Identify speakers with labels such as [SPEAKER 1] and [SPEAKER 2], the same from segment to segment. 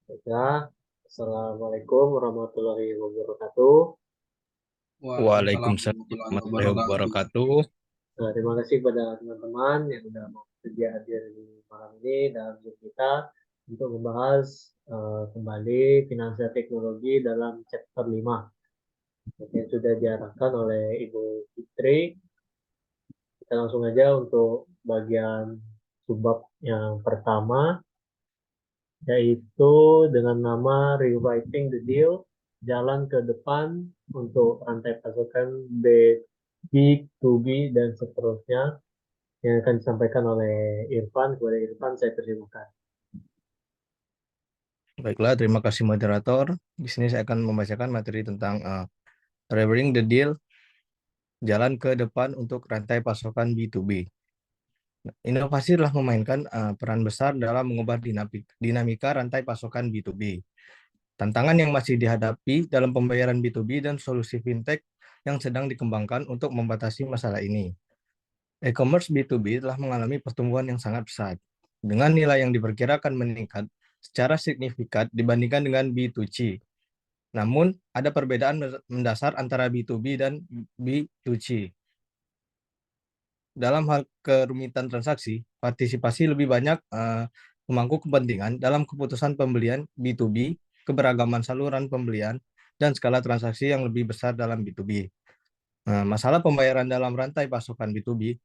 [SPEAKER 1] Ya, Assalamualaikum warahmatullahi wabarakatuh.
[SPEAKER 2] Waalaikumsalam
[SPEAKER 3] Waalaikumsalam
[SPEAKER 2] warahmatullahi
[SPEAKER 3] warahmatullahi wabarakatuh.
[SPEAKER 2] wabarakatuh.
[SPEAKER 1] Terima kasih kepada teman-teman yang sudah mau bersedia hadir di malam ini dalam Zoom kita untuk membahas kembali finansial teknologi dalam chapter 5 yang sudah diarahkan oleh Ibu Fitri. Kita langsung aja untuk bagian subbab yang pertama, yaitu dengan nama Rewriting the Deal, jalan ke depan untuk rantai pasokan B2B dan seterusnya yang akan disampaikan oleh Irfan. Kepada Irfan saya persilakan.
[SPEAKER 2] Baiklah, terima kasih moderator. Di sini saya akan membacakan materi tentang Rewriting the Deal, jalan ke depan untuk rantai pasokan B2B. Inovasi telah memainkan peran besar dalam mengubah dinamika rantai pasokan B2B. Tantangan yang masih dihadapi dalam pembayaran B2B dan solusi fintech yang sedang dikembangkan untuk membatasi masalah ini. E-commerce B2B telah mengalami pertumbuhan yang sangat pesat, dengan nilai yang diperkirakan meningkat secara signifikan dibandingkan dengan B2C. Namun, ada perbedaan mendasar antara B2B dan B2C. Dalam hal kerumitan transaksi, partisipasi lebih banyak pemangku kepentingan dalam keputusan pembelian B2B, keberagaman saluran pembelian, dan skala transaksi yang lebih besar dalam B2B. Masalah pembayaran dalam rantai pasokan B2B.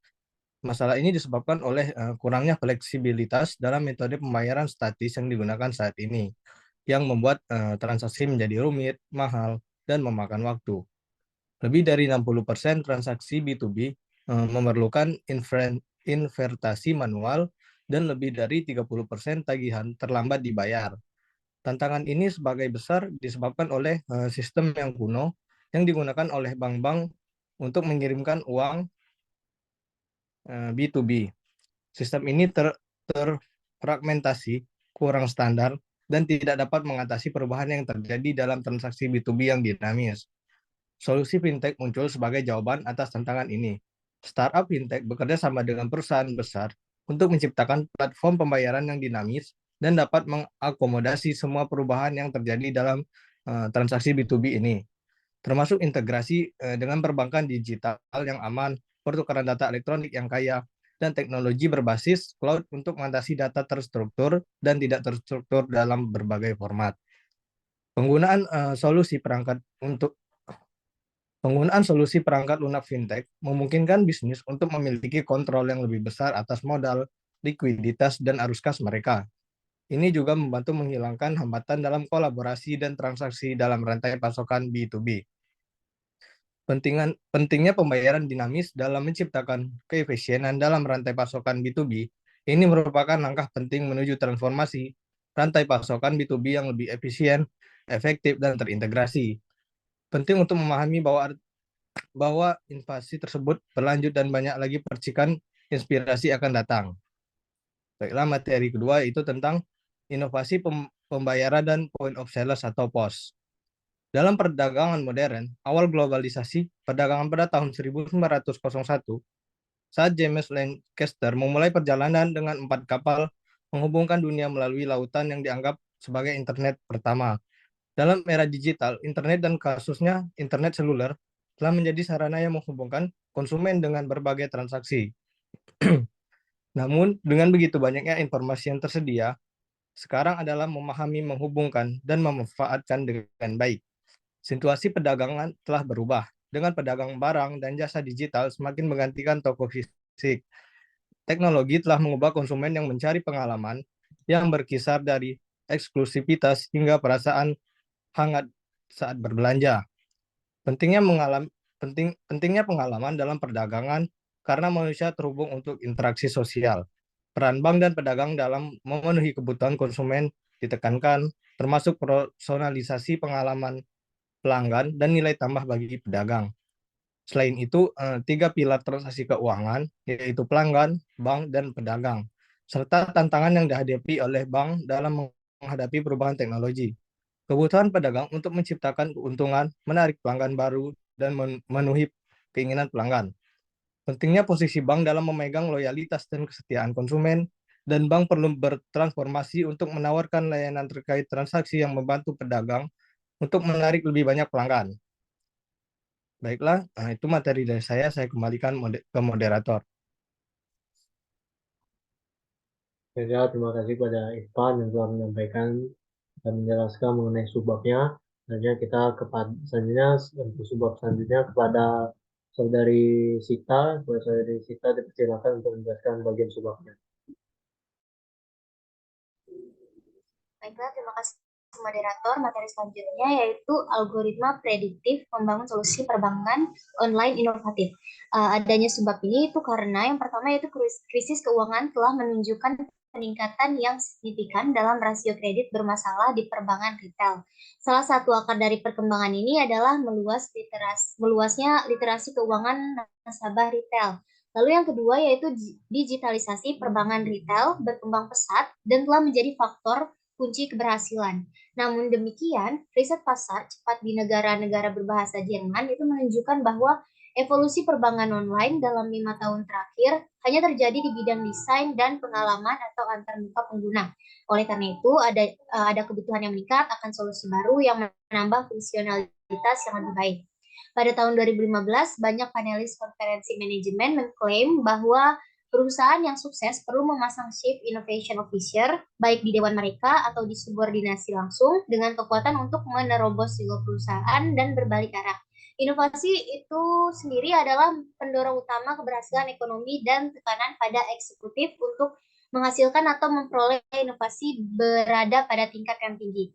[SPEAKER 2] Masalah ini disebabkan oleh kurangnya fleksibilitas dalam metode pembayaran statis yang digunakan saat ini, yang membuat transaksi menjadi rumit, mahal, dan memakan waktu. Lebih dari 60% transaksi B2B memerlukan invertasi manual dan lebih dari 30% tagihan terlambat dibayar. Tantangan ini sebagai besar disebabkan oleh sistem yang kuno yang digunakan oleh bank-bank untuk mengirimkan uang B2B. Sistem ini terfragmentasi, kurang standar, dan tidak dapat mengatasi perubahan yang terjadi dalam transaksi B2B yang dinamis. Solusi fintech muncul sebagai jawaban atas tantangan ini. Startup fintech bekerja sama dengan perusahaan besar untuk menciptakan platform pembayaran yang dinamis dan dapat mengakomodasi semua perubahan yang terjadi dalam transaksi B2B ini, termasuk integrasi dengan perbankan digital yang aman, pertukaran data elektronik yang kaya, dan teknologi berbasis cloud untuk mengatasi data terstruktur dan tidak terstruktur dalam berbagai format. Penggunaan solusi perangkat untuk Penggunaan solusi perangkat lunak fintech memungkinkan bisnis untuk memiliki kontrol yang lebih besar atas modal, likuiditas, dan arus kas mereka. Ini juga membantu menghilangkan hambatan dalam kolaborasi dan transaksi dalam rantai pasokan B2B. Pentingnya pembayaran dinamis dalam menciptakan keefisienan dalam rantai pasokan B2B, ini merupakan langkah penting menuju transformasi rantai pasokan B2B yang lebih efisien, efektif, dan terintegrasi. Penting untuk memahami bahwa invasi tersebut berlanjut dan banyak lagi percikan inspirasi akan datang. Baiklah, materi kedua itu tentang inovasi pembayaran dan point of sales atau POS. Dalam perdagangan modern, awal globalisasi perdagangan pada tahun 1901, saat James Lancaster memulai perjalanan dengan 4 kapal menghubungkan dunia melalui lautan yang dianggap sebagai internet pertama. Dalam era digital, internet dan kasusnya internet seluler telah menjadi sarana yang menghubungkan konsumen dengan berbagai transaksi. Namun, dengan begitu banyaknya informasi yang tersedia, sekarang adalah memahami, menghubungkan, dan memanfaatkan dengan baik. Situasi perdagangan telah berubah, dengan pedagang barang dan jasa digital semakin menggantikan toko fisik. Teknologi telah mengubah konsumen yang mencari pengalaman yang berkisar dari eksklusivitas hingga perasaan hangat saat berbelanja. Pentingnya pengalaman dalam perdagangan karena manusia terhubung untuk interaksi sosial. Peran bank dan pedagang dalam memenuhi kebutuhan konsumen ditekankan, termasuk personalisasi pengalaman pelanggan dan nilai tambah bagi pedagang. Selain itu, 3 pilar transaksi keuangan, yaitu pelanggan, bank, dan pedagang, serta tantangan yang dihadapi oleh bank dalam menghadapi perubahan teknologi. Kebutuhan pedagang untuk menciptakan keuntungan, menarik pelanggan baru, dan memenuhi keinginan pelanggan. Pentingnya posisi bank dalam memegang loyalitas dan kesetiaan konsumen, dan bank perlu bertransformasi untuk menawarkan layanan terkait transaksi yang membantu pedagang untuk menarik lebih banyak pelanggan. Baiklah, itu materi dari saya kembalikan ke moderator.
[SPEAKER 1] Ya, terima kasih pada Irfan yang telah menyampaikan dan menjelaskan mengenai subbabnya. Selanjutnya untuk subbab selanjutnya kepada saudari Sita. Kepada saudari Sita dipersilakan untuk menjelaskan bagian subbabnya.
[SPEAKER 3] Baiklah, terima kasih moderator. Materi selanjutnya yaitu algoritma prediktif membangun solusi perbankan online inovatif. Adanya sebab ini itu karena yang pertama yaitu krisis keuangan telah menunjukkan peningkatan yang signifikan dalam rasio kredit bermasalah di perbankan retail. Salah satu akar dari perkembangan ini adalah meluasnya literasi keuangan nasabah retail. Lalu yang kedua yaitu digitalisasi perbankan retail berkembang pesat dan telah menjadi faktor kunci keberhasilan. Namun demikian, riset pasar cepat di negara-negara berbahasa Jerman itu menunjukkan bahwa evolusi perbankan online dalam 5 tahun terakhir hanya terjadi di bidang desain dan pengalaman atau antarmuka pengguna. Oleh karena itu, ada kebutuhan yang meningkat akan solusi baru yang menambah fungsionalitas yang lebih baik. Pada tahun 2015, banyak panelis konferensi manajemen mengklaim bahwa perusahaan yang sukses perlu memasang Chief Innovation Officer, baik di dewan mereka atau di subordinasi langsung, dengan kekuatan untuk menerobos silau perusahaan dan berbalik arah. Inovasi itu sendiri adalah pendorong utama keberhasilan ekonomi dan tekanan pada eksekutif untuk menghasilkan atau memperoleh inovasi berada pada tingkat yang tinggi.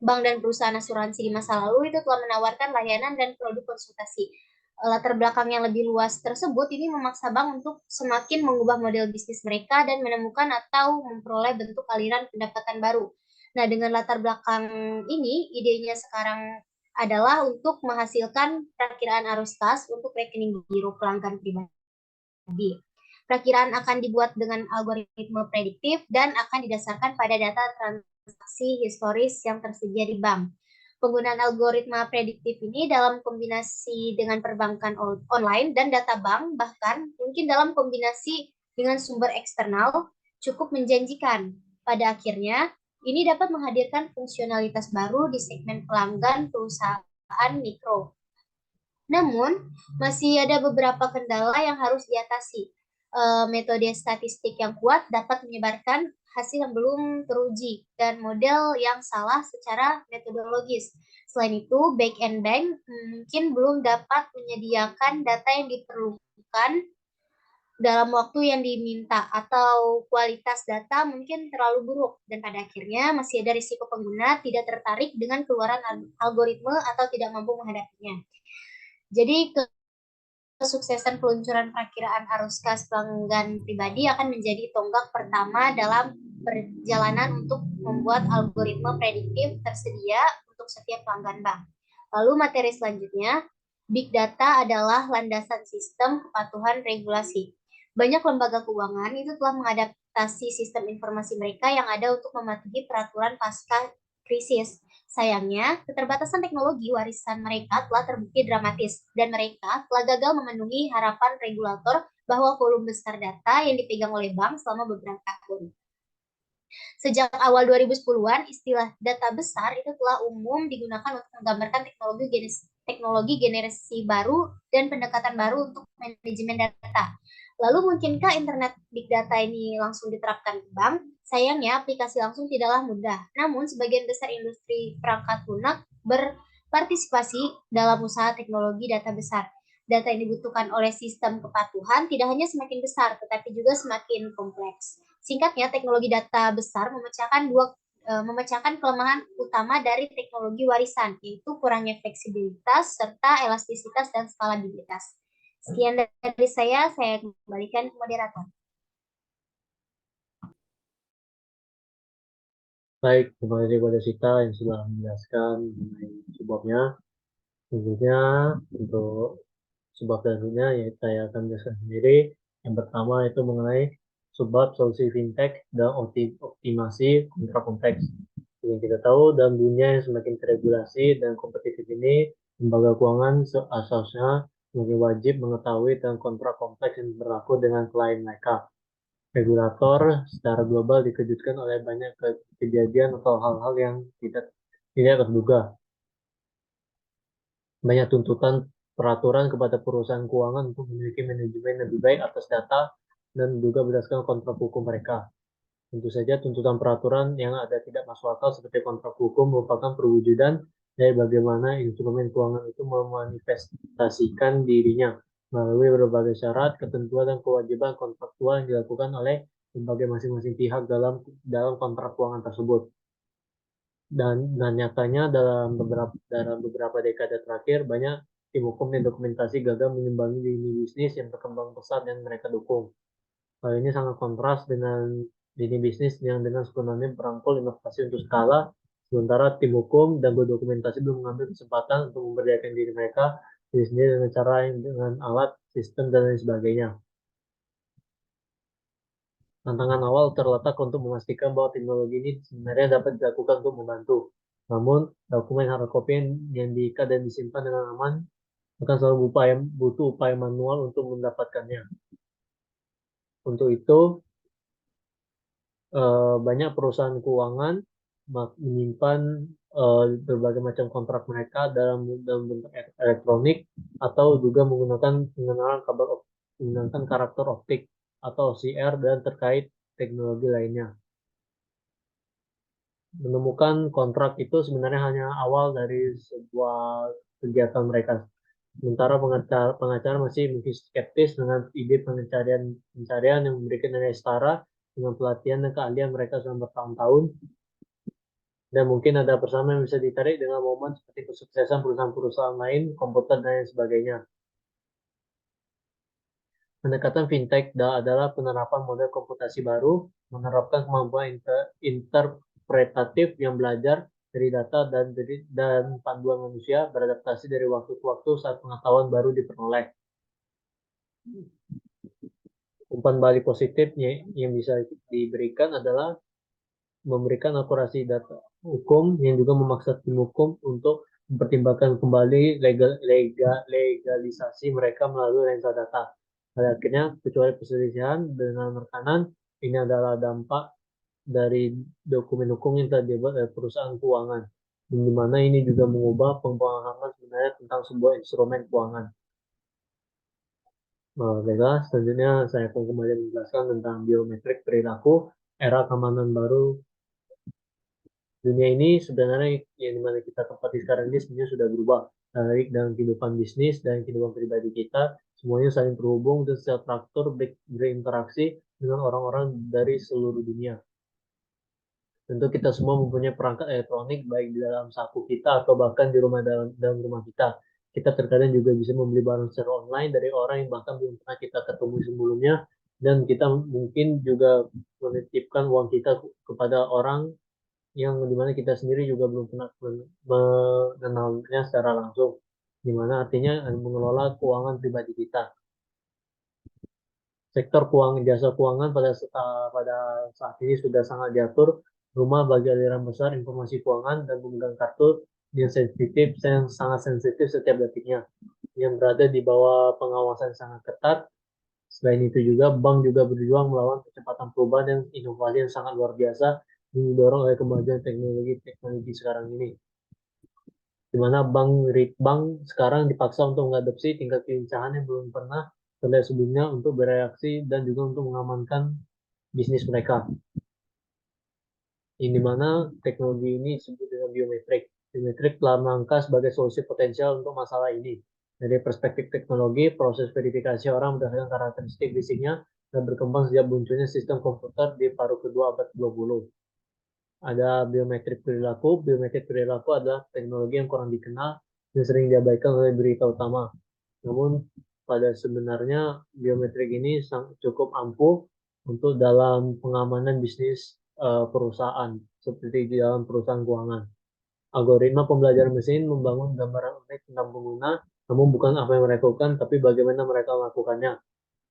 [SPEAKER 3] Bank dan perusahaan asuransi di masa lalu itu telah menawarkan layanan dan produk konsultasi. Latar belakang yang lebih luas tersebut ini memaksa bank untuk semakin mengubah model bisnis mereka dan menemukan atau memperoleh bentuk aliran pendapatan baru. Nah, dengan latar belakang ini, idenya sekarang adalah untuk menghasilkan perakiraan arus kas untuk rekening giro pelanggan pribadi. Perakiraan akan dibuat dengan algoritma prediktif dan akan didasarkan pada data transaksi historis yang tersedia di bank. Penggunaan algoritma prediktif ini dalam kombinasi dengan perbankan online dan data bank, bahkan mungkin dalam kombinasi dengan sumber eksternal, cukup menjanjikan. Pada akhirnya, ini dapat menghadirkan fungsionalitas baru di segmen pelanggan perusahaan mikro. Namun, masih ada beberapa kendala yang harus diatasi. Metode statistik yang kuat dapat menyebarkan hasil yang belum teruji dan model yang salah secara metodologis. Selain itu, back and bank mungkin belum dapat menyediakan data yang diperlukan dalam waktu yang diminta atau kualitas data mungkin terlalu buruk dan pada akhirnya masih ada risiko pengguna tidak tertarik dengan keluaran algoritma atau tidak mampu menghadapinya. Jadi kesuksesan peluncuran perakiraan arus kas pelanggan pribadi akan menjadi tonggak pertama dalam perjalanan untuk membuat algoritma prediktif tersedia untuk setiap pelanggan bank. Lalu materi selanjutnya, Big Data adalah landasan sistem kepatuhan regulasi. Banyak lembaga keuangan itu telah mengadaptasi sistem informasi mereka yang ada untuk mematuhi peraturan pasca krisis. Sayangnya, keterbatasan teknologi warisan mereka telah terbukti dramatis dan mereka telah gagal memenuhi harapan regulator bahwa volume besar data yang dipegang oleh bank selama beberapa tahun. Sejak awal 2010-an, istilah data besar itu telah umum digunakan untuk menggambarkan teknologi generasi baru dan pendekatan baru untuk manajemen data. Lalu mungkinkah internet big data ini langsung diterapkan ke bank? Sayangnya aplikasi langsung tidaklah mudah. Namun sebagian besar industri perangkat lunak berpartisipasi dalam usaha teknologi data besar. Data yang dibutuhkan oleh sistem kepatuhan tidak hanya semakin besar, tetapi juga semakin kompleks. Singkatnya, teknologi data besar memecahkan kelemahan utama dari teknologi warisan, yaitu kurangnya fleksibilitas serta elastisitas dan skalabilitas. Sekian dari saya kembalikan ke moderator.
[SPEAKER 1] Baik, terima kasih kepada Sita yang sudah menjelaskan mengenai subbabnya. Tentunya untuk subbab selanjutnya yaitu saya akan menjelaskan sendiri. Yang pertama itu mengenai subbab solusi fintech dan optimasi kontra konteks. Yang kita tahu dalam dunia yang semakin teregulasi dan kompetitif ini, lembaga keuangan seharusnya semakin wajib mengetahui tentang kontrak kompleks yang berlaku dengan klien mereka. regulator secara global dikejutkan oleh banyak kejadian atau hal-hal yang tidak terduga. Banyak tuntutan peraturan kepada perusahaan keuangan untuk memiliki manajemen lebih baik atas data dan juga berdasarkan kontrak hukum mereka. Tentu saja tuntutan peraturan yang ada tidak masuk akal seperti kontrak hukum merupakan perwujudan dari bagaimana instrumen keuangan itu memanifestasikan dirinya melalui berbagai syarat, ketentuan, dan kewajiban kontraktual yang dilakukan oleh berbagai masing-masing pihak dalam kontrak keuangan tersebut. Dan nyatanya dalam beberapa dekade terakhir banyak tim hukum dan dokumentasi gagal mengimbangi lini bisnis yang berkembang pesat yang mereka dukung. Hal ini sangat kontras dengan lini bisnis yang dengan sebenarnya berangkul inovasi untuk skala, sementara tim hukum dan berdokumentasi belum mengambil kesempatan untuk memberdayakan diri mereka diri sendiri dengan cara dengan alat, sistem, dan lain sebagainya. Tantangan awal terletak untuk memastikan bahwa teknologi ini sebenarnya dapat dilakukan untuk membantu. Namun, dokumen hardcopy yang diikat dan disimpan dengan aman akan selalu butuh upaya manual untuk mendapatkannya. Untuk itu, banyak perusahaan keuangan menyimpan berbagai macam kontrak mereka dalam bentuk elektronik atau juga menggunakan karakter optik atau OCR dan terkait teknologi lainnya. Menemukan kontrak itu sebenarnya hanya awal dari sebuah kegiatan mereka. Sementara pengacara masih mungkin skeptis dengan ide pencarian yang memberikan nilai setara dengan pelatihan dan keahlian mereka selama bertahun-tahun. Dan mungkin ada persamaan yang bisa ditarik dengan momen seperti kesuksesan perusahaan-perusahaan lain, komputer, dan lain sebagainya. Pendekatan fintech adalah penerapan model komputasi baru, menerapkan kemampuan interpretatif yang belajar dari data dan panduan manusia, beradaptasi dari waktu ke waktu saat pengetahuan baru diperoleh. Umpan balik positifnya yang bisa diberikan adalah memberikan akurasi data hukum yang juga memaksa tim hukum untuk mempertimbangkan kembali legalisasi mereka melalui lensa data. Pada akhirnya, kecuali perselisihan dengan rekanan, ini adalah dampak dari dokumen hukum yang telah dibuat oleh perusahaan keuangan, di mana ini juga mengubah pemahaman sebenarnya tentang sebuah instrumen keuangan. Baiklah, selanjutnya saya akan kembali menjelaskan tentang biometrik perilaku, era keamanan baru. Dunia ini sebenarnya yang dimana kita tempati sekarang ini sebenarnya sudah berubah, baik dalam kehidupan bisnis dan kehidupan pribadi kita, semuanya saling terhubung dan secara traktor berinteraksi dengan orang-orang dari seluruh dunia. Tentu kita semua mempunyai perangkat elektronik baik di dalam saku kita atau bahkan di dalam rumah kita. Kita terkadang juga bisa membeli barang secara online dari orang yang bahkan belum pernah kita ketemu sebelumnya, dan kita mungkin juga menitipkan uang kita kepada orang yang dimana kita sendiri juga belum pernah mengenalnya secara langsung, dimana artinya mengelola keuangan pribadi kita. Sektor jasa keuangan pada saat ini sudah sangat diatur, rumah bagi aliran besar informasi keuangan dan pemegang kartu yang sangat sensitif setiap detiknya, yang berada di bawah pengawasan sangat ketat. Selain itu juga, bank juga berjuang melawan kecepatan perubahan dan inovasi yang sangat luar biasa yang didorong oleh kemajuan teknologi sekarang ini. Di mana bank sekarang dipaksa untuk mengadopsi tingkat kelincahan yang belum pernah terlihat sebelumnya untuk bereaksi dan juga untuk mengamankan bisnis mereka. Yang dimana teknologi ini disebut dengan biometrik. Biometrik telah melangkah sebagai solusi potensial untuk masalah ini. Dari perspektif teknologi, proses verifikasi orang berdasarkan karakteristik fisiknya dan berkembang sejak munculnya sistem komputer di paruh kedua abad 20. Ada biometrik perilaku. Biometrik perilaku adalah teknologi yang kurang dikenal dan sering diabaikan oleh berita utama. Namun pada sebenarnya biometrik ini cukup ampuh untuk dalam pengamanan bisnis perusahaan, seperti di dalam perusahaan keuangan. Algoritma pembelajaran mesin membangun gambaran unik tentang pengguna, namun bukan apa yang mereka lakukan, tapi bagaimana mereka melakukannya,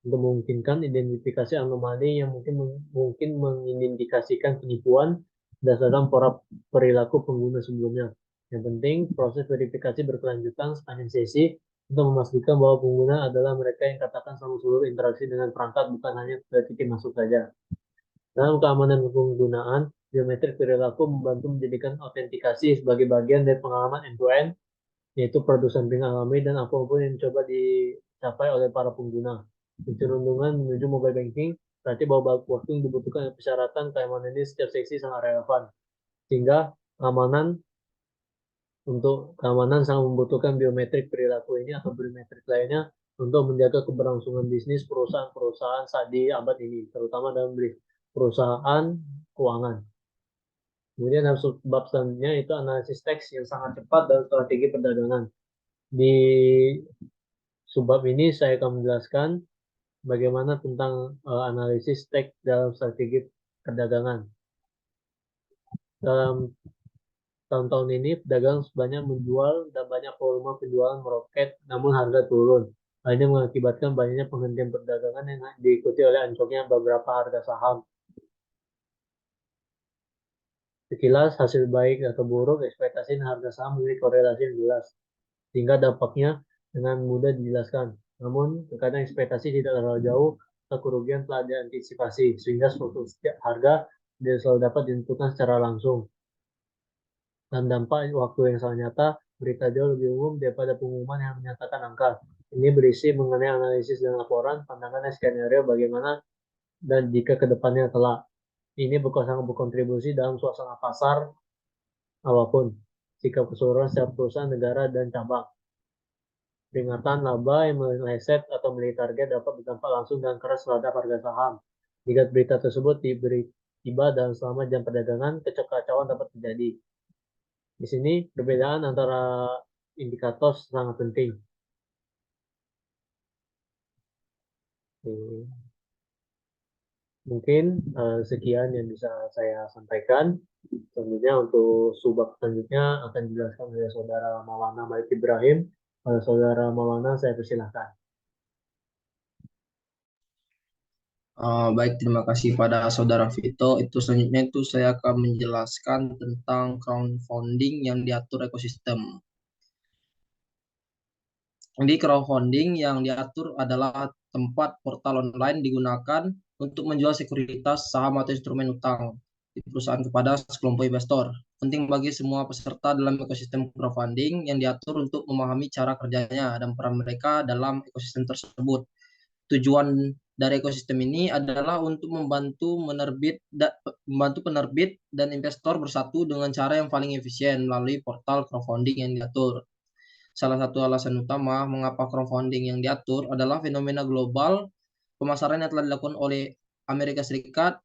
[SPEAKER 1] untuk memungkinkan identifikasi anomali yang mungkin mengindikasikan penipuan berdasarkan pola perilaku pengguna sebelumnya. Yang penting, proses verifikasi berkelanjutan sepanjang sesi untuk memastikan bahwa pengguna adalah mereka yang katakan selama seluruh interaksi dengan perangkat, bukan hanya ke titik masuk saja. Dalam keamanan penggunaan, biometrik perilaku membantu menjadikan autentikasi sebagai bagian dari pengalaman end-to-end, yaitu produsen samping alami dan apapun yang coba dicapai oleh para pengguna. Kecenderungan menuju mobile banking berarti bahwa bulk working dibutuhkan persyaratan keamanan ini setiap seksi sangat relevan. Sehingga keamanan keamanan sangat membutuhkan biometrik perilaku ini atau biometrik lainnya untuk menjaga keberlangsungan bisnis perusahaan-perusahaan saat di abad ini, terutama dalam perusahaan keuangan. Kemudian dalam bab selanjutnya itu analisis teks yang sangat cepat dan strategi perdagangan. Di subbab ini saya akan menjelaskan bagaimana tentang analisis teks dalam strategi perdagangan. Dalam tahun-tahun ini, pedagang sebanyak menjual dan banyak volume penjualan meroket, namun harga turun. Hal ini mengakibatkan banyaknya penghentian perdagangan yang diikuti oleh anjloknya beberapa harga saham. Sekilas, hasil baik atau buruk ekspektasi dan harga saham memiliki korelasi yang jelas, sehingga dampaknya dengan mudah dijelaskan. Namun, terkadang ekspektasi tidak terlalu jauh atau kerugian telah diantisipasi, sehingga struktur harga tidak selalu dapat ditentukan secara langsung. Dan dampak waktu yang sangat nyata, berita jauh lebih umum daripada pengumuman yang menyatakan angka. Ini berisi mengenai analisis dan laporan, pandangan dan skenario bagaimana dan jika ke depannya kelak. Ini sangat berkontribusi dalam suasana pasar apapun, sikap keseluruhan setiap perusahaan, negara, dan cabang. Peringatan laba yang meleset atau melihat target dapat berdampak langsung dan keras terhadap harga saham. Jika berita tersebut tiba dan selama jam perdagangan, kekacauan dapat terjadi. Di sini perbedaan antara indikator sangat penting. Mungkin sekian yang bisa saya sampaikan. Selanjutnya untuk subbab selanjutnya akan dijelaskan oleh Saudara Maulana Malik Ibrahim. Saudara Maulana, saya persilahkan.
[SPEAKER 4] Baik, terima kasih pada Saudara Vito. Itu selanjutnya itu saya akan menjelaskan tentang crowdfunding yang diatur ekosistem. Di crowdfunding yang diatur adalah tempat portal online digunakan untuk menjual sekuritas, saham, atau instrumen utang di perusahaan kepada sekelompok investor. Penting bagi semua peserta dalam ekosistem crowdfunding yang diatur untuk memahami cara kerjanya dan peran mereka dalam ekosistem tersebut. Tujuan dari ekosistem ini adalah untuk membantu penerbit dan investor bersatu dengan cara yang paling efisien melalui portal crowdfunding yang diatur. Salah satu alasan utama mengapa crowdfunding yang diatur adalah fenomena global pemasaran yang telah dilakukan oleh Amerika Serikat,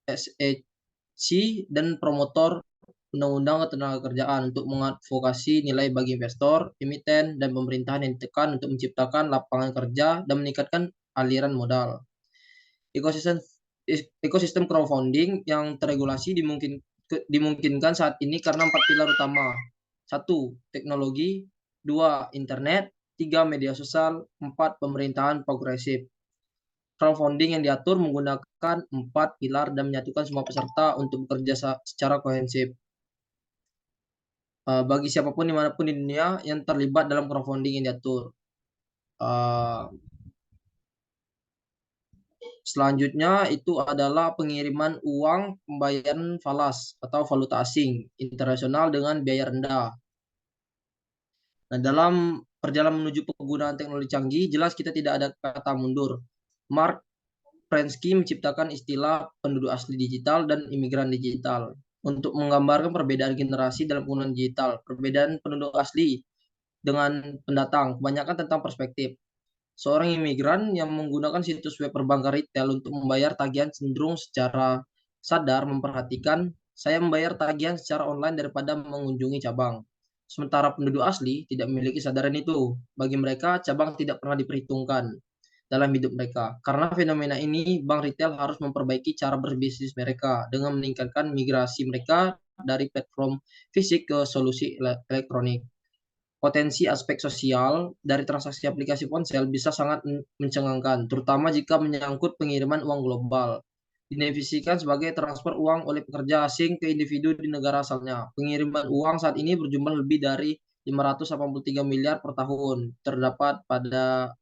[SPEAKER 4] SEC, dan promotor undang-undang ketenagakerjaan untuk mengadvokasi nilai bagi investor, emiten, dan pemerintahan yang ditekan untuk menciptakan lapangan kerja dan meningkatkan aliran modal. Ekosistem crowdfunding yang terregulasi dimungkinkan saat ini karena 4 pilar utama. 1. Teknologi. 2. Internet. 3. Media sosial. 4. Pemerintahan progresif. Crowdfunding yang diatur menggunakan 4 pilar dan menyatukan semua peserta untuk bekerja secara kohensif. Bagi siapapun dimanapun di dunia yang terlibat dalam crowdfunding yang diatur. Selanjutnya itu adalah pengiriman uang pembayaran falas atau valuta asing internasional dengan biaya rendah. Nah, dalam perjalanan menuju penggunaan teknologi canggih, jelas kita tidak ada kata mundur. Mark Prensky menciptakan istilah penduduk asli digital dan imigran digital untuk menggambarkan perbedaan generasi dalam penggunaan digital. Perbedaan penduduk asli dengan pendatang, kebanyakan tentang perspektif. Seorang imigran yang menggunakan situs web perbankan retail untuk membayar tagihan cenderung secara sadar memperhatikan saya membayar tagihan secara online daripada mengunjungi cabang. Sementara penduduk asli tidak memiliki kesadaran itu. Bagi mereka, cabang tidak pernah diperhitungkan dalam hidup mereka. Karena fenomena ini, bank retail harus memperbaiki cara berbisnis mereka dengan meningkatkan migrasi mereka dari platform fisik ke solusi elektronik. Potensi aspek sosial dari transaksi aplikasi ponsel bisa sangat mencengangkan, terutama jika menyangkut pengiriman uang global. Didefinisikan sebagai transfer uang oleh pekerja asing ke individu di negara asalnya. Pengiriman uang saat ini berjumlah lebih dari 583 miliar per tahun terdapat pada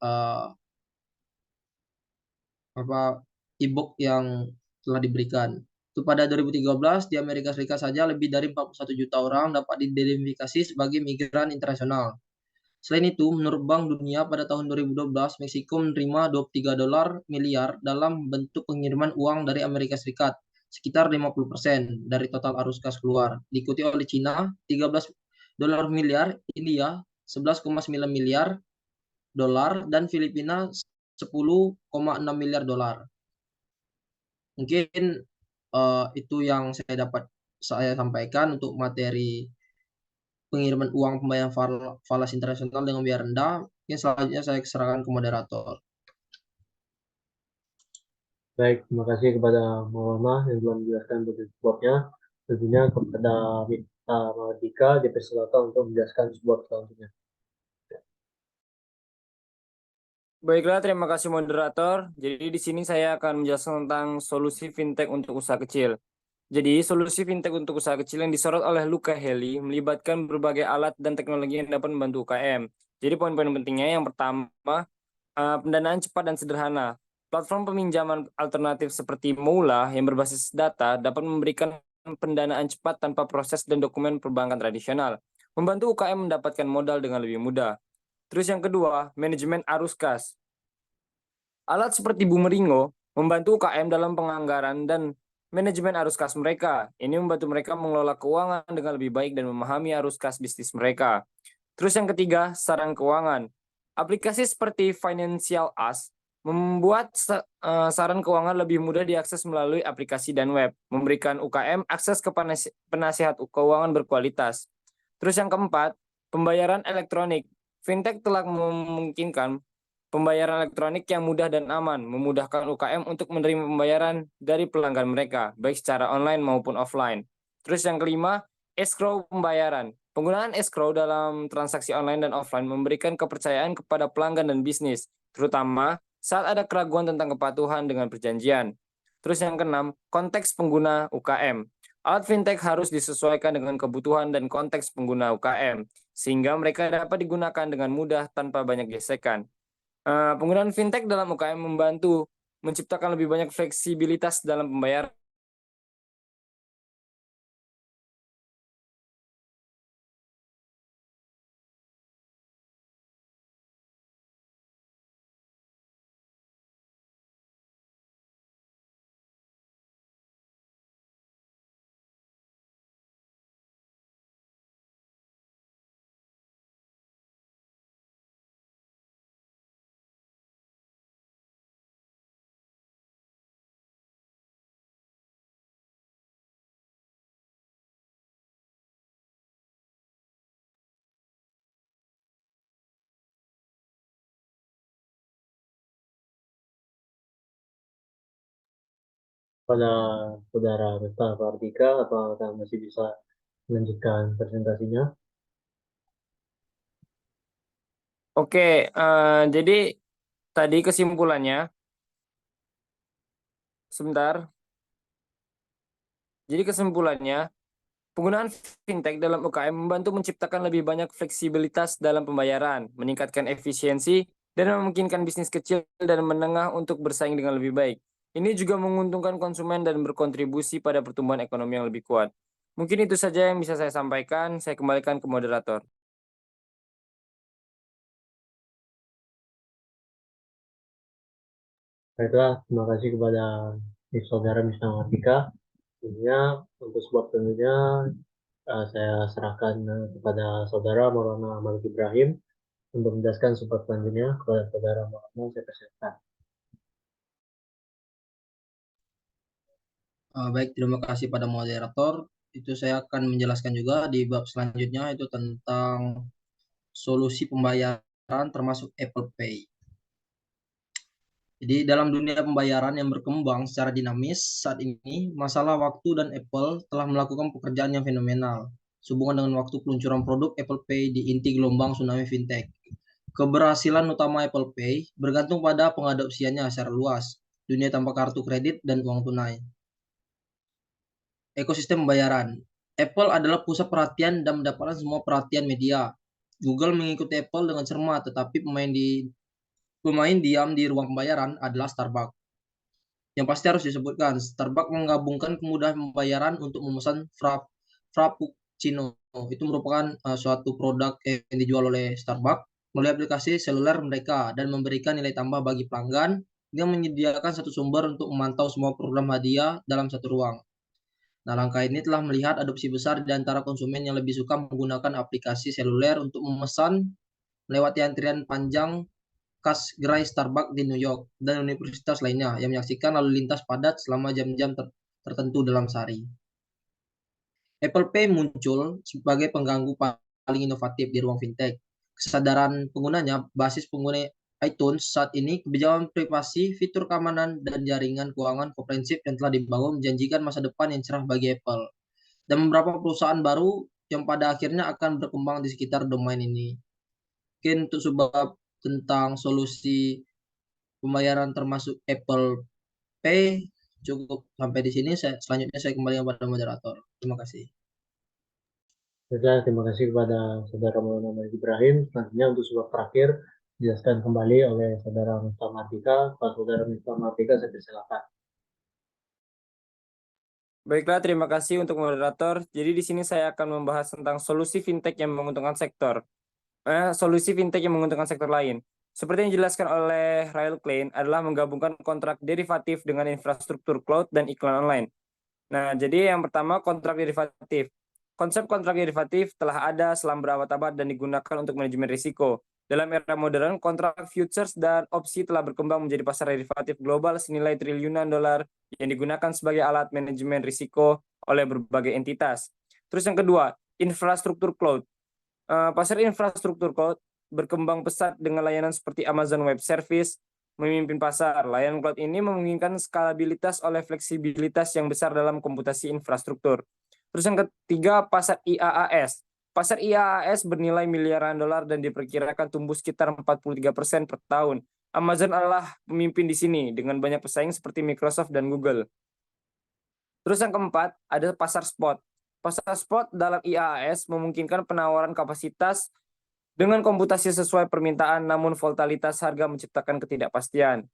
[SPEAKER 4] e-book yang telah diberikan. Itu pada 2013 di Amerika Serikat saja lebih dari 41 juta orang dapat diidentifikasi sebagai migran internasional. Selain itu, menurut Bank Dunia pada tahun 2012, Meksiko menerima 23 dolar miliar dalam bentuk pengiriman uang dari Amerika Serikat, sekitar 50% dari total arus kas keluar. Diikuti oleh Cina, 13 dolar miliar, India, 11,9 miliar dolar, dan Filipina 10,6 miliar dolar. Mungkin itu yang saya sampaikan untuk materi pengiriman uang pembayaran falas internasional dengan biaya rendah. Mungkin selanjutnya saya serahkan ke moderator.
[SPEAKER 1] Baik, terima kasih kepada Maulana yang telah menjelaskan support-nya. Tentunya kepada Mita Mahardika dipersilakan untuk menjelaskan support selanjutnya.
[SPEAKER 5] Baiklah, terima kasih moderator. Jadi di sini saya akan menjelaskan tentang solusi fintech untuk usaha kecil. Jadi solusi fintech untuk usaha kecil yang disorot oleh Luca Heli melibatkan berbagai alat dan teknologi yang dapat membantu UKM. Jadi poin-poin pentingnya yang pertama, pendanaan cepat dan sederhana. Platform peminjaman alternatif seperti Moula yang berbasis data dapat memberikan pendanaan cepat tanpa proses dan dokumen perbankan tradisional, membantu UKM mendapatkan modal dengan lebih mudah. Terus yang kedua, manajemen arus kas. Alat seperti Bumeringo membantu UKM dalam penganggaran dan manajemen arus kas mereka. Ini membantu mereka mengelola keuangan dengan lebih baik dan memahami arus kas bisnis mereka. Terus yang ketiga, saran keuangan. Aplikasi seperti Financial Us membuat saran keuangan lebih mudah diakses melalui aplikasi dan web, memberikan UKM akses ke penasihat keuangan berkualitas. Terus yang keempat, pembayaran elektronik. Fintech telah memungkinkan pembayaran elektronik yang mudah dan aman, memudahkan UKM untuk menerima pembayaran dari pelanggan mereka, baik secara online maupun offline. Terus yang kelima, escrow pembayaran. Penggunaan escrow dalam transaksi online dan offline memberikan kepercayaan kepada pelanggan dan bisnis, terutama saat ada keraguan tentang kepatuhan dengan perjanjian. Terus yang keenam, konteks pengguna UKM. Alat fintech harus disesuaikan dengan kebutuhan dan konteks pengguna UKM, sehingga mereka dapat digunakan dengan mudah tanpa banyak gesekan. Penggunaan fintech dalam UKM membantu menciptakan lebih banyak fleksibilitas dalam pembayaran.
[SPEAKER 1] Pada saudara Mita Mahardika, apakah masih bisa melanjutkan presentasinya?
[SPEAKER 5] Oke, jadi tadi kesimpulannya, sebentar. Jadi kesimpulannya, penggunaan fintech dalam UKM membantu menciptakan lebih banyak fleksibilitas dalam pembayaran, meningkatkan efisiensi, dan memungkinkan bisnis kecil dan menengah untuk bersaing dengan lebih baik. Ini juga menguntungkan konsumen dan berkontribusi pada pertumbuhan ekonomi yang lebih kuat. Mungkin itu saja yang bisa saya sampaikan. Saya kembalikan ke moderator.
[SPEAKER 1] Baiklah, terima kasih kepada saudara Mita Mahardika. Tentunya untuk support tentunya saya serahkan kepada saudara Maulana Malik Ibrahim untuk menjelaskan support selanjutnya. Kepada saudara Maulana, saya persilakan.
[SPEAKER 4] Baik, terima kasih pada moderator. Itu saya akan menjelaskan juga di bab selanjutnya, itu tentang solusi pembayaran termasuk Apple Pay. Jadi dalam dunia pembayaran yang berkembang secara dinamis saat ini, masalah waktu dan Apple telah melakukan pekerjaan yang fenomenal sehubungan dengan waktu peluncuran produk Apple Pay di inti gelombang tsunami fintech. Keberhasilan utama Apple Pay bergantung pada pengadopsiannya secara luas, dunia tanpa kartu kredit dan uang tunai. Ekosistem pembayaran. Apple adalah pusat perhatian dan mendapatkan semua perhatian media. Google mengikuti Apple dengan cermat, tetapi pemain diam di ruang pembayaran adalah Starbucks. Yang pasti harus disebutkan, Starbucks menggabungkan kemudahan pembayaran untuk memesan Frappuccino. Itu merupakan suatu produk yang dijual oleh Starbucks melalui aplikasi seluler mereka dan memberikan nilai tambah bagi pelanggan dengan menyediakan satu sumber untuk memantau semua program hadiah dalam satu ruang. Nah, langkah ini telah melihat adopsi besar di antara konsumen yang lebih suka menggunakan aplikasi seluler untuk memesan melewati antrian panjang khas gerai Starbucks di New York dan universitas lainnya yang menyaksikan lalu lintas padat selama jam-jam tertentu dalam sehari. Apple Pay muncul sebagai pengganggu paling inovatif di ruang fintech. Kesadaran penggunanya, basis pengguna iTunes saat ini, kebijakan privasi, fitur keamanan, dan jaringan keuangan komprehensif yang telah dibangun menjanjikan masa depan yang cerah bagi Apple. Dan beberapa perusahaan baru yang pada akhirnya akan berkembang di sekitar domain ini. Mungkin untuk sebab tentang solusi pembayaran termasuk Apple Pay cukup sampai di sini. Selanjutnya saya kembali kepada moderator. Terima kasih.
[SPEAKER 1] Terima kasih kepada Saudara Maulana Malik Ibrahim. Selanjutnya untuk sebab terakhir dijelaskan kembali oleh Saudara Miftah Mardika. Pak Saudara Miftah Mardika, saya persilakan.
[SPEAKER 5] Baiklah, terima kasih untuk moderator. Jadi di sini saya akan membahas tentang solusi fintech yang menguntungkan solusi fintech yang menguntungkan sektor lain. Seperti yang dijelaskan oleh Rael Klein adalah menggabungkan kontrak derivatif dengan infrastruktur cloud dan iklan online. Nah, jadi yang pertama kontrak derivatif. Konsep kontrak derivatif telah ada selama berabad-abad dan digunakan untuk manajemen risiko. Dalam era modern, kontrak futures dan opsi telah berkembang menjadi pasar derivatif global senilai triliunan dolar yang digunakan sebagai alat manajemen risiko oleh berbagai entitas. Terus yang kedua, infrastruktur cloud. Pasar infrastruktur cloud berkembang pesat dengan layanan seperti Amazon Web Service, memimpin pasar. Layanan cloud ini memungkinkan skalabilitas oleh fleksibilitas yang besar dalam komputasi infrastruktur. Terus yang ketiga, pasar IaaS. Pasar IaaS bernilai miliaran dolar dan diperkirakan tumbuh sekitar 43% per tahun. Amazon adalah pemimpin di sini dengan banyak pesaing seperti Microsoft dan Google. Terus yang keempat, ada pasar spot. Pasar spot dalam IaaS memungkinkan penawaran kapasitas dengan komputasi sesuai permintaan, namun volatilitas harga menciptakan ketidakpastian.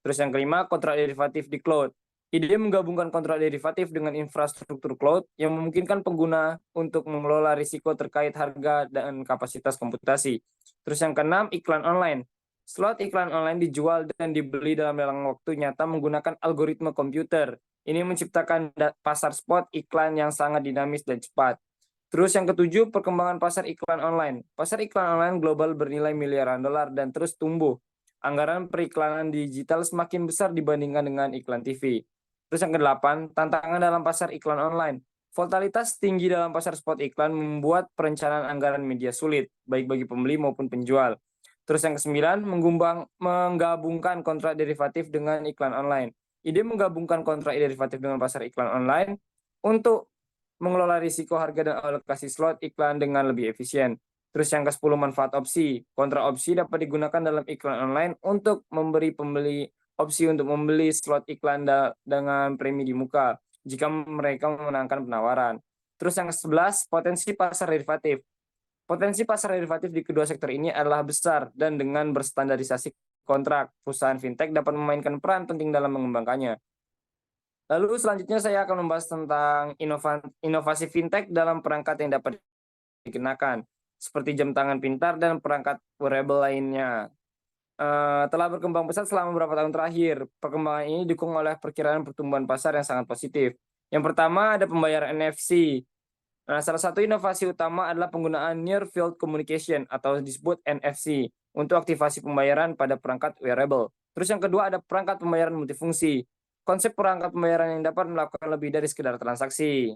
[SPEAKER 5] Terus yang kelima, kontrak derivatif di cloud. Ide menggabungkan kontrak derivatif dengan infrastruktur cloud yang memungkinkan pengguna untuk mengelola risiko terkait harga dan kapasitas komputasi. Terus yang keenam, iklan online. Slot iklan online dijual dan dibeli dalam lelang waktu nyata menggunakan algoritma komputer. Ini menciptakan pasar spot iklan yang sangat dinamis dan cepat. Terus yang ketujuh, perkembangan pasar iklan online. Pasar iklan online global bernilai miliaran dolar dan terus tumbuh. Anggaran periklanan digital semakin besar dibandingkan dengan iklan TV. Terus yang kedelapan, tantangan dalam pasar iklan online. Volatilitas tinggi dalam pasar spot iklan membuat perencanaan anggaran media sulit, baik bagi pembeli maupun penjual. Terus yang kesembilan, menggabungkan kontrak derivatif dengan iklan online. Ide menggabungkan kontrak derivatif dengan pasar iklan online untuk mengelola risiko harga dan alokasi slot iklan dengan lebih efisien. Terus yang ke-10, manfaat opsi. Kontrak opsi dapat digunakan dalam iklan online untuk memberi pembeli opsi untuk membeli slot iklan dengan premi di muka jika mereka memenangkan penawaran. Terus yang ke-11, potensi pasar derivatif. Potensi pasar derivatif di kedua sektor ini adalah besar dan dengan berstandarisasi kontrak, perusahaan fintech dapat memainkan peran penting dalam mengembangkannya. Lalu selanjutnya saya akan membahas tentang inovasi fintech dalam perangkat yang dapat dikenakan, seperti jam tangan pintar dan perangkat wearable lainnya. Telah berkembang pesat selama beberapa tahun terakhir. Perkembangan ini didukung oleh perkiraan pertumbuhan pasar yang sangat positif. Yang pertama ada pembayaran NFC. Nah, salah satu inovasi utama adalah penggunaan Near Field Communication atau disebut NFC untuk aktivasi pembayaran pada perangkat wearable. Terus yang kedua ada perangkat pembayaran multifungsi. Konsep perangkat pembayaran yang dapat melakukan lebih dari sekedar transaksi.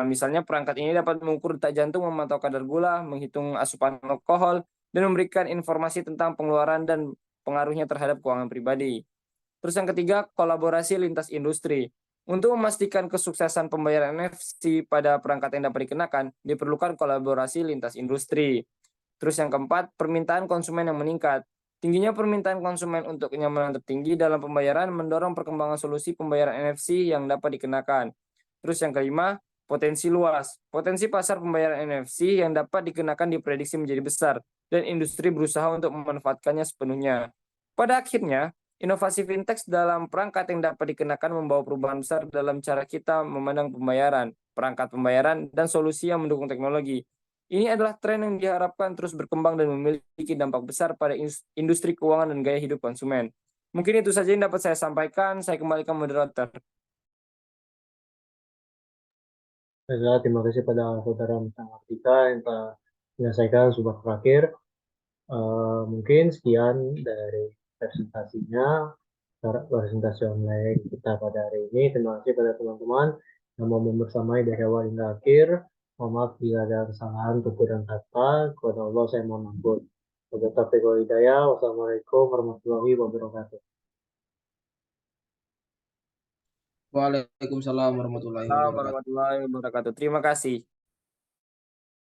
[SPEAKER 5] Misalnya perangkat ini dapat mengukur detak jantung, memantau kadar gula, menghitung asupan alkohol, dan memberikan informasi tentang pengeluaran dan pengaruhnya terhadap keuangan pribadi. Terus yang ketiga, kolaborasi lintas industri. Untuk memastikan kesuksesan pembayaran NFC pada perangkat yang dapat dikenakan, diperlukan kolaborasi lintas industri. Terus yang keempat, permintaan konsumen yang meningkat. Tingginya permintaan konsumen untuk kenyamanan tertinggi dalam pembayaran mendorong perkembangan solusi pembayaran NFC yang dapat dikenakan. Terus yang kelima, potensi luas. Potensi pasar pembayaran NFC yang dapat dikenakan diprediksi menjadi besar, dan industri berusaha untuk memanfaatkannya sepenuhnya. Pada akhirnya, inovasi fintech dalam perangkat yang dapat dikenakan membawa perubahan besar dalam cara kita memandang pembayaran, perangkat pembayaran, dan solusi yang mendukung teknologi. Ini adalah tren yang diharapkan terus berkembang dan memiliki dampak besar pada industri keuangan dan gaya hidup konsumen. Mungkin itu saja yang dapat saya sampaikan. Saya kembalikan moderator.
[SPEAKER 1] Baiklah, terima kasih pada saudara Mardika yang telah menyelesaikan sumber terakhir. Mungkin sekian dari presentasi online kita pada hari ini. Terima kasih pada teman-teman yang mau membersamai dari awal hingga akhir. Mohon maaf bila ada kesalahan tutur dan kata. Kepada Allah saya mohon ampun. Wassalamualaikum warahmatullahi wabarakatuh.
[SPEAKER 4] Waalaikumsalam warahmatullahi wabarakatuh.
[SPEAKER 5] Warahmatullahi wabarakatuh. Terima kasih.